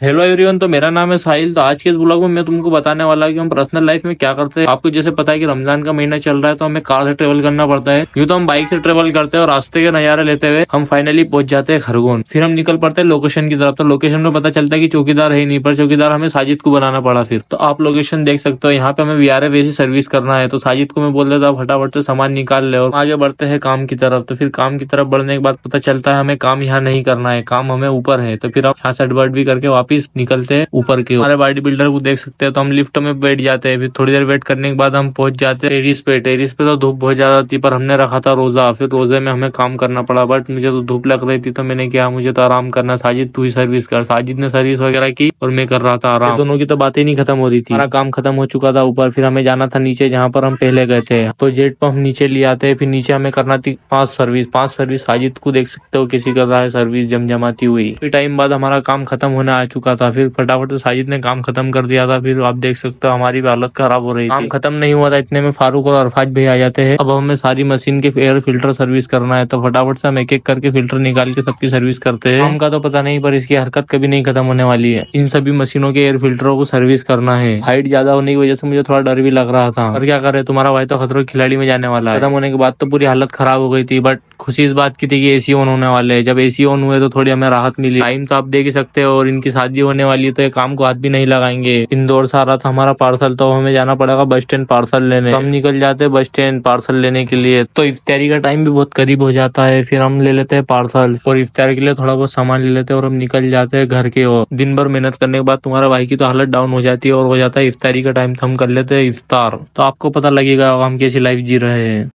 Hello everyone. तो मेरा नाम है साहिल। तो आज के इस ब्लॉग में मैं तुमको बताने वाला हूँ कि हम पर्सनल लाइफ में क्या करते हैं। आपको जैसे पता है कि रमजान का महीना चल रहा है तो हमें कार से ट्रेवल करना पड़ता है। यूँ तो हम बाइक से ट्रेवल करते हैं और रास्ते के नजारे लेते हुए हम फाइनली पहुंच जाते हैं खरगोन। फिर हम निकल पड़ते हैं लोकेशन की तरफ। तो लोकेशन में पता चलता है कि चौकीदार है ही नहीं, पर चौकीदार हमें साजिद को बनाना पड़ा। फिर तो आप लोकेशन देख सकते हो, यहाँ पे हमें VRF ऐसी सर्विस करना है। तो साजिद को मैं बोल देता फटाफट से सामान निकाल ले और आगे बढ़ते हैं काम की तरफ। तो फिर काम की तरफ बढ़ने के बाद पता चलता है हमें काम यहाँ नहीं करना है, काम हमें ऊपर है। तो फिर हम यहाँ से अडवर्ट भी करके वापिस निकलते हैं ऊपर की ओर। हमारे बॉडी बिल्डर को देख सकते हैं। तो हम लिफ्ट में बैठ जाते हैं। फिर थोड़ी देर वेट करने के बाद हम पहुंच जाते हैं टेरिस पे। टेरिस पे तो धूप बहुत ज्यादा थी, पर हमने रखा था रोजा। फिर रोजे में हमें काम करना पड़ा, बट मुझे तो धूप लग रही थी तो मैंने कहा मुझे तो आराम करना, साजिद तू ही सर्विस कर। साजिद ने सर्विस वगैरह की और मैं कर रहा था आराम। दोनों की तो बातें नहीं खत्म हो रही थी। हमारा काम खत्म हो चुका था ऊपर। फिर हमें जाना था नीचे जहाँ पर हम पहले गए थे। तो जेट पंप नीचे ले आते हैं। फिर नीचे हमें करना थी 5 सर्विस। साजिद को देख सकते हो किसी कर रहा है सर्विस जमजमाती हुई। फिर टाइम बाद हमारा काम खत्म होने आ चुका था। फिर फटाफट से साजिद ने काम खत्म कर दिया था। फिर आप देख सकते हो हमारी भी हालत खराब हो रही थी। काम खत्म नहीं हुआ था इतने में फारूक और अरफाज भाई आ जाते हैं। अब हमें सारी मशीन के एयर फिल्टर सर्विस करना है। तो फटाफट से हम एक एक करके फिल्टर निकाल के सबकी सर्विस करते हैं। काम का तो पता नहीं, पर इसकी हरकत कभी नहीं खत्म होने वाली है। इन सभी मशीनों के एयर फिल्टरों को सर्विस करना है। हाइट ज्यादा होने की वजह से मुझे थोड़ा डर भी लग रहा था, और क्या करे, तुम्हारा भाई तो खतरों के खिलाड़ी में जाने वाला है। खत्म होने के बाद तो पूरी हालत खराब हो गई थी, बट खुशी इस बात की थी कि AC ऑन होने वाले हैं। जब AC ऑन हुए तो थोड़ी हमें राहत मिली। टाइम तो आप देख ही सकते हो, और इनकी शादी होने वाली है तो ये काम को हाथ भी नहीं लगाएंगे। इंदौर से आ रहा था हमारा पार्सल, तो हमें जाना पड़ेगा बस स्टैंड पार्सल लेने। तो हम निकल जाते हैं बस स्टैंड पार्सल लेने के लिए। तो इफ्तारी का टाइम भी बहुत करीब हो जाता है। फिर हम ले लेते हैं पार्सल और इफ्तार के लिए थोड़ा बहुत सामान ले लेते हैं और हम निकल जाते हैं घर के ओर। दिन भर मेहनत करने के बाद तुम्हारा भाई की तो हालत डाउन हो जाती है और हो जाता है इफ्तारी का टाइम। तो हम कर लेते हैं इफ्तार। तो आपको पता लगेगा हम कैसी लाइफ जी रहे हैं।